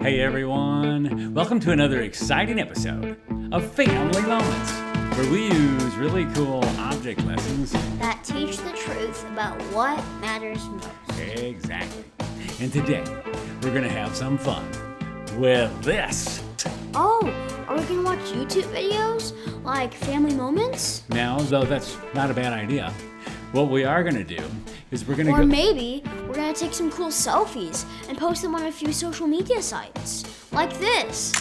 Hey everyone, welcome to another exciting episode of Family Moments, where we use really cool object lessons that teach the truth about what matters most. Exactly. And today, we're going to have some fun with this. Oh, are we going to watch YouTube videos like Family Moments? Now, though that's not a bad idea, what we are going to do is we're going to Or maybe we're going to take some cool selfies and post them on a few social media sites, like this.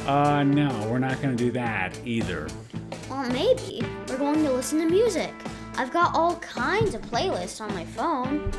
No, we're not going to do that either. Or maybe we're going to listen to music. I've got all kinds of playlists on my phone.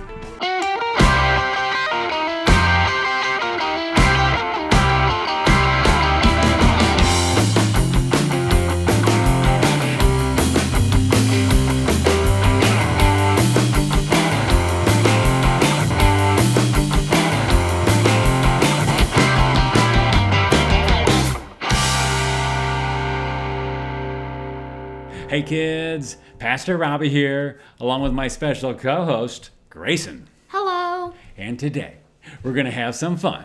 Hey kids, Pastor Robbie here, along with my special co-host, Grayson. Hello. And today, we're going to have some fun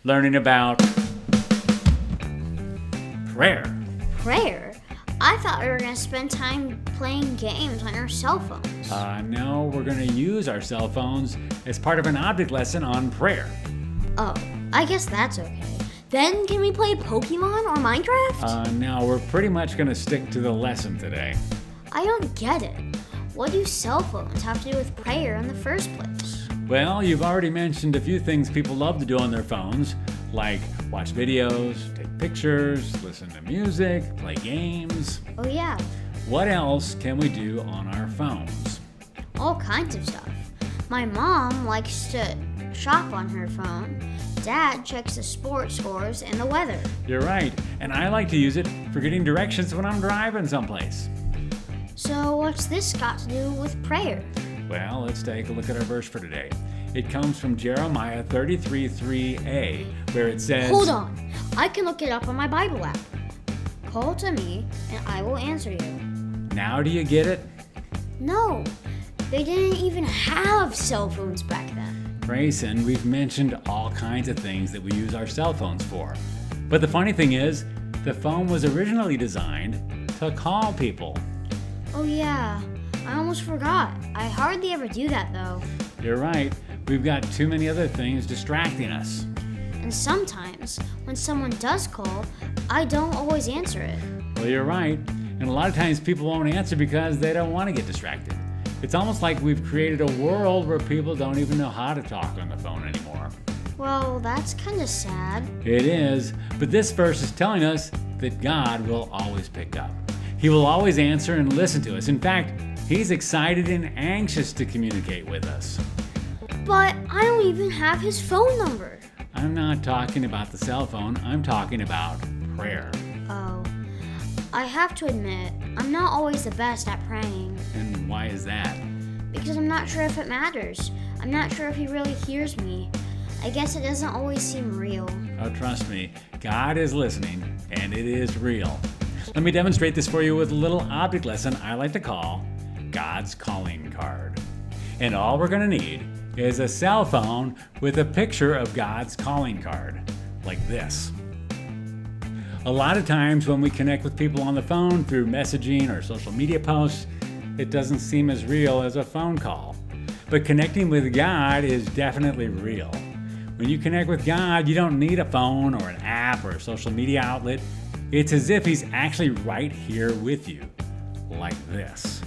learning about prayer. Prayer? I thought we were going to spend time playing games on our cell phones. No, we're going to use our cell phones as part of an object lesson on prayer. Oh, I guess that's okay. Then can we play Pokemon or Minecraft? No, we're pretty much going to stick to the lesson today. I don't get it. What do cell phones have to do with prayer in the first place? Well, you've already mentioned a few things people love to do on their phones, like watch videos, take pictures, listen to music, play games. Oh yeah. What else can we do on our phones? All kinds of stuff. My mom likes to shop on her phone. Dad checks the sports scores and the weather. You're right, and I like to use it for getting directions when I'm driving someplace. So what's this got to do with prayer? Well, let's take a look at our verse for today. It comes from Jeremiah 33:3a, where it says... Hold on, I can look it up on my Bible app. Call to me and I will answer you. Now do you get it? No, they didn't even have cell phones back then. Grayson, we've mentioned all kinds of things that we use our cell phones for. But the funny thing is, the phone was originally designed to call people. Oh yeah, I almost forgot. I hardly ever do that though. You're right, we've got too many other things distracting us. And sometimes, when someone does call, I don't always answer it. Well, you're right, and a lot of times people won't answer because they don't want to get distracted. It's almost like we've created a world where people don't even know how to talk on the phone anymore. Well, that's kind of sad. It is, but this verse is telling us that God will always pick up. He will always answer and listen to us. In fact, He's excited and anxious to communicate with us. But I don't even have His phone number. I'm not talking about the cell phone, I'm talking about prayer. Oh, I have to admit, I'm not always the best at praying. And why is that? Because I'm not sure if it matters. I'm not sure if He really hears me. I guess it doesn't always seem real. Oh, trust me, God is listening, and it is real. Let me demonstrate this for you with a little object lesson I like to call God's calling card. And all we're going to need is a cell phone with a picture of God's calling card, like this. A lot of times when we connect with people on the phone through messaging or social media posts, it doesn't seem as real as a phone call. But connecting with God is definitely real. When you connect with God, you don't need a phone or an app or a social media outlet. It's as if He's actually right here with you, like this.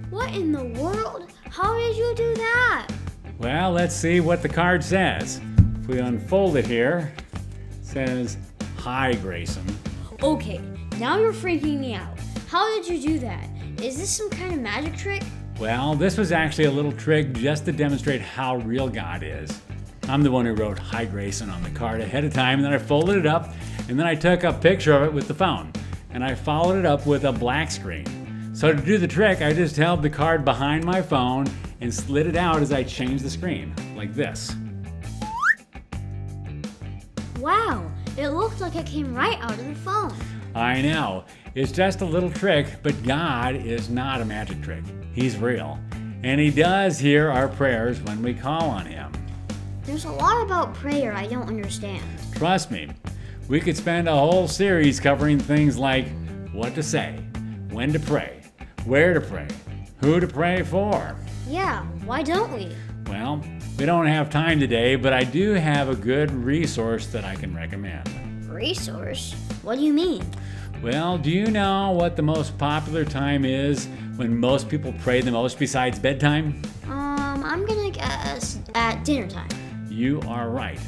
What in the world? How did you do that? Well, let's see what the card says. If we unfold it here, it says, "Hi, Grayson." Okay, now you're freaking me out. How did you do that? Is this some kind of magic trick? Well, this was actually a little trick just to demonstrate how real God is. I'm the one who wrote "Hi, Grayson" on the card ahead of time, and then I folded it up, and then I took a picture of it with the phone, and I followed it up with a black screen. So to do the trick, I just held the card behind my phone and slid it out as I changed the screen, like this. Wow, it looked like it came right out of the phone. I know. It's just a little trick, but God is not a magic trick. He's real. and He does hear our prayers when we call on Him. There's a lot about prayer I don't understand. Trust me, we could spend a whole series covering things like what to say, when to pray, where to pray, who to pray for. Yeah, why don't we? Well, we don't have time today, but I do have a good resource that I can recommend. Resource? What do you mean? Well, do you know what the most popular time is when most people pray the most besides bedtime? I'm gonna guess at dinner time. You are right.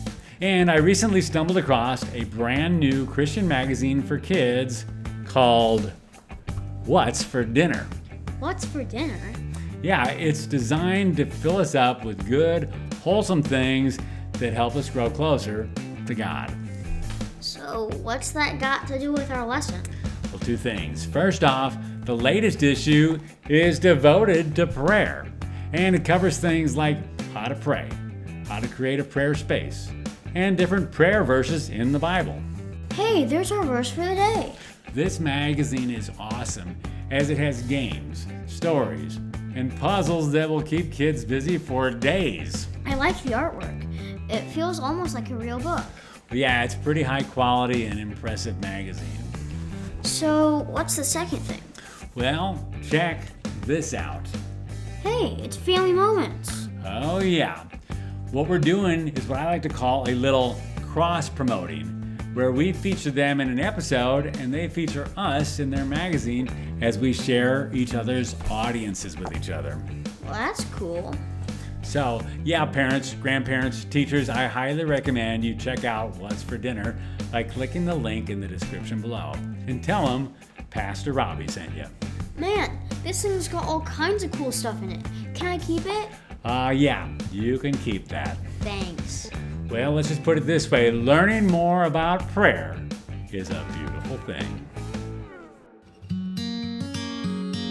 And I recently stumbled across a brand new Christian magazine for kids called What's for Dinner? What's for dinner? Yeah, it's designed to fill us up with good, wholesome things that help us grow closer to God. So, what's that got to do with our lesson? Well, two things. First off, the latest issue is devoted to prayer, and it covers things like how to pray, how to create a prayer space, and different prayer verses in the Bible. Hey, there's our verse for the day. This magazine is awesome as it has games, stories, and puzzles that will keep kids busy for days. I like the artwork. It feels almost like a real book. Yeah, it's pretty high quality and impressive magazine. So, what's the second thing? Well, check this out. Hey, it's Family Moments. Oh yeah. What we're doing is what I like to call a little cross-promoting, where we feature them in an episode and they feature us in their magazine as we share each other's audiences with each other. Well, that's cool. So, yeah, parents, grandparents, teachers, I highly recommend you check out What's for Dinner by clicking the link in the description below and tell them Pastor Robbie sent you. Man, this thing's got all kinds of cool stuff in it. Can I keep it? Yeah, you can keep that. Thanks. Well, let's just put it this way. Learning more about prayer is a beautiful thing.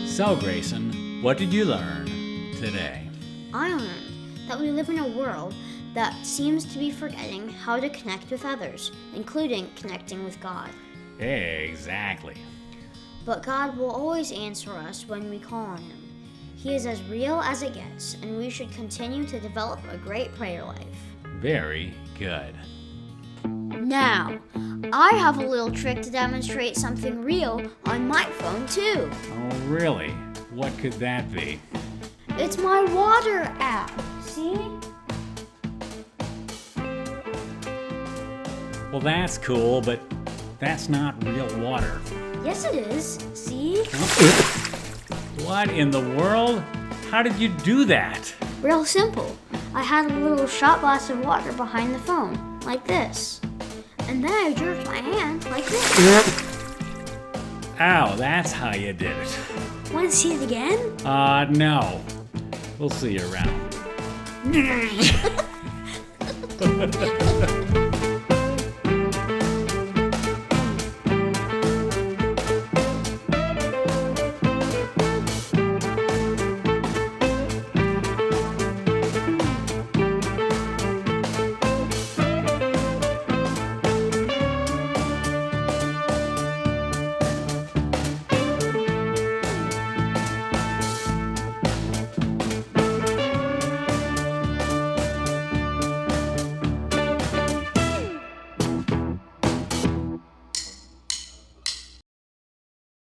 So, Grayson, what did you learn today? I learned that we live in a world that seems to be forgetting how to connect with others, including connecting with God. Exactly. But God will always answer us when we call on Him. He is as real as it gets, and we should continue to develop a great prayer life. Very good. Now, I have a little trick to demonstrate something real on my phone too. Oh, really? What could that be? It's my water app. See? Well, that's cool, but that's not real water. Yes, it is. See? What in the world? How did you do that? Real simple. I had a little shot glass of water behind the phone, like this. And then I jerked my hand like this. Ow, that's how you did it. Want to see it again? No. We'll see you around.